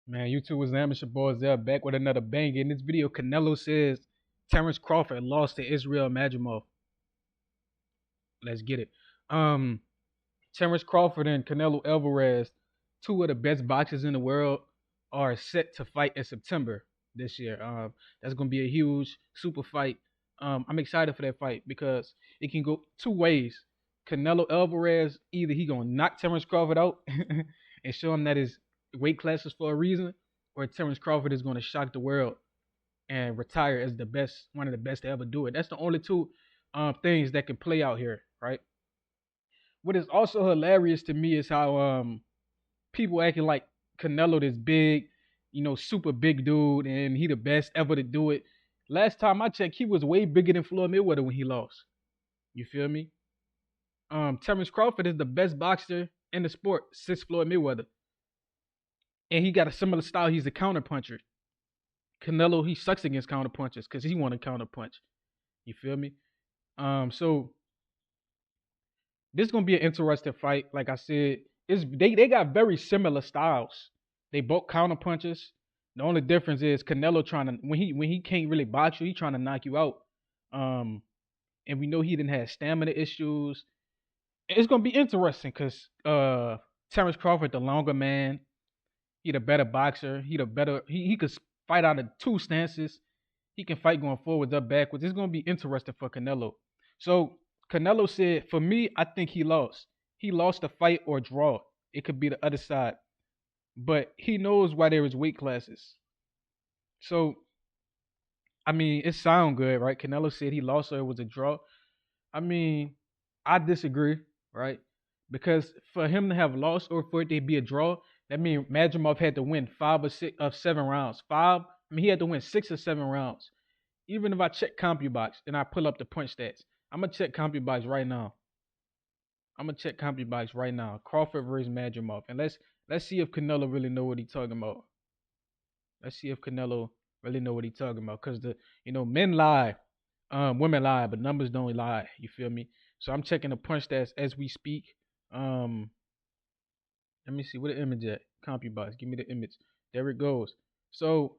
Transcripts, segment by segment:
Man, YouTube was amateur boys there back with another bang. In this video, Canelo says Terrence Crawford lost to Israel Madrimov. Let's get it. Um, Terrence Crawford and Canelo Alvarez, two of the best boxers in the world, are set to fight in September this year. That's gonna be a huge super fight. I'm excited for that fight because it can go two ways. Canelo Alvarez, either he gonna knock Terrence Crawford out and show him that his weight class is for a reason, or Terrence Crawford is gonna shock the world and retire as the best, one of the best to ever do it. That's the only two things that can play out here, right? What is also hilarious to me is how people acting like Canelo this big, super big dude, and he the best ever to do it. Last time I checked, he was way bigger than Floyd Mayweather when he lost. You feel me? Terrence Crawford is the best boxer in the sport since Floyd Mayweather, and he got a similar style. He's a counter puncher. Canelo, he sucks against counter punches because he want to counter punch. You feel me? So this is gonna be an interesting fight. Like I said, they got very similar styles. They both counter punches. The only difference is Canelo trying to when he can't really box you, he trying to knock you out. Um, and we know he didn't have stamina issues. It's gonna be interesting because Terrence Crawford, the longer man, he the better boxer. He could fight out of two stances. He can fight going forwards up backwards. It's gonna be interesting for Canelo. So Canelo said, for me, I think he lost. He lost the fight or draw. It could be the other side. But he knows why there is weight classes. So I mean, it sound good, right? Canelo said he lost or it was a draw. I mean, I disagree, right? Because for him to have lost or for it to be a draw, that means Madrimov had to win 5 or 6 of 7 rounds. He had to win 6 or 7 rounds. Even if I check CompuBox and I pull up the punch stats, I'm gonna check CompuBox right now. Crawford versus Madrimov, and let's see if Canelo really know what he's talking about. Let's see if Canelo really know what he's talking about. Cause men lie, women lie, but numbers don't lie. You feel me? So I'm checking the punch stats as we speak. Um, Let me see what the image at. CompuBox, give me the image. There it goes. So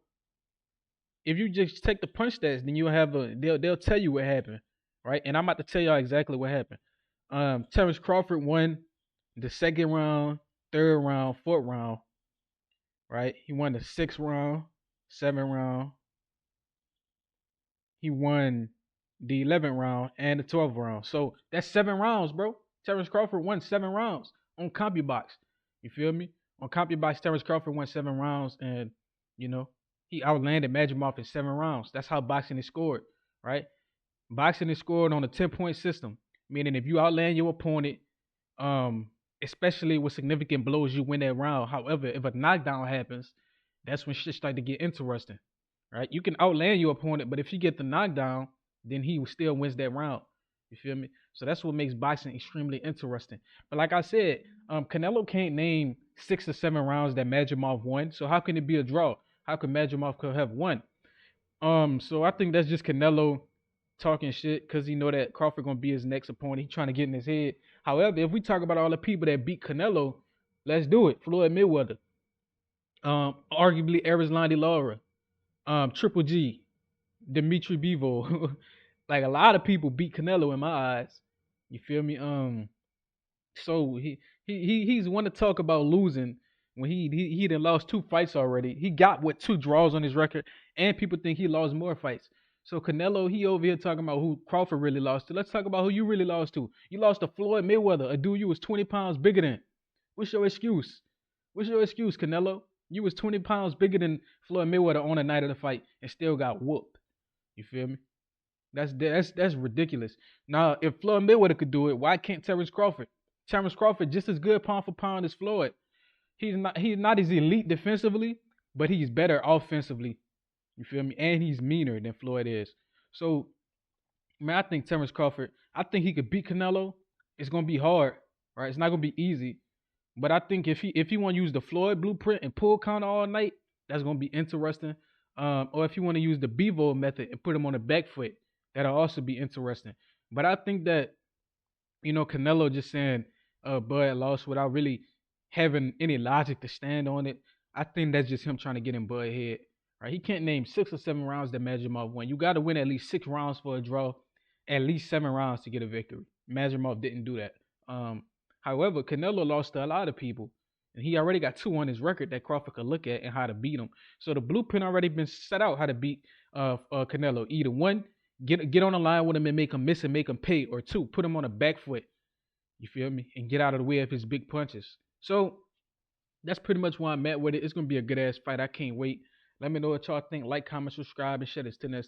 if you just take the punch stats, then you'll have they'll tell you what happened, right? And I'm about to tell y'all exactly what happened. Terrence Crawford won the second round, third round, fourth round, right? He won the sixth round, seventh round. He won the 11th round and the 12th round. So that's 7 rounds, bro. Terrence Crawford won 7 rounds on CompuBox. You feel me? On CompuBox, Terrence Crawford won 7 rounds, and you know he outlanded Madrimov in 7 rounds. That's how boxing is scored, right? Boxing is scored on a 10-point system, meaning if you outland your opponent, um, especially with significant blows, you win that round. However, if a knockdown happens, that's when shit start to get interesting, right? You can outland your opponent, but if you get the knockdown, then he still wins that round. You feel me? So that's what makes boxing extremely interesting. But like I said, Canelo can't name 6 or 7 rounds that Madrimov won. So how can it be a draw? How could Madrimov could have won? So I think that's just Canelo talking shit because he know that Crawford gonna be his next opponent. He trying to get in his head. However, if we talk about all the people that beat Canelo, let's do it. Floyd Mayweather, arguably Erislandy Lara, Triple G, Dimitri Bivol. Like a lot of people beat Canelo in my eyes. You feel me? So he's one to talk about losing when he done lost 2 fights already. He got 2 draws on his record, and people think he lost more fights. So Canelo, he over here talking about who Crawford really lost to. Let's talk about who you really lost to. You lost to Floyd Mayweather, a dude you was 20 pounds bigger than. What's your excuse? What's your excuse, Canelo? You was 20 pounds bigger than Floyd Mayweather on the night of the fight and still got whooped. You feel me? That's ridiculous. Now, if Floyd Mayweather could do it, why can't Terrence Crawford? Terrence Crawford just as good pound for pound as Floyd. He's not as elite defensively, but he's better offensively. You feel me? And he's meaner than Floyd is. So, man, I think Terrence Crawford, I think he could beat Canelo. It's gonna be hard, right? It's not gonna be easy. But I think if he want to use the Floyd blueprint and pull counter all night, that's gonna be interesting. Or if you want to use the Bevo method and put him on the back foot, that'll also be interesting. But I think that Canelo just saying Bud lost without really having any logic to stand on it. I think that's just him trying to get in Bud head. Right? He can't name 6 or 7 rounds that Madrimov won. You got to win at least 6 rounds for a draw, at least 7 rounds to get a victory. Madrimov didn't do that. Um, However, Canelo lost to a lot of people, and he already got two on his record that Crawford could look at and how to beat him. So the blueprint already been set out how to beat Canelo. Either one, get on the line with him and make him miss and make him pay, or two, put him on a back foot. You feel me? And get out of the way of his big punches. So that's pretty much where I'm at with it. It's gonna be a good ass fight. I can't wait. Let me know what y'all think. Like, comment, subscribe, and share this to next.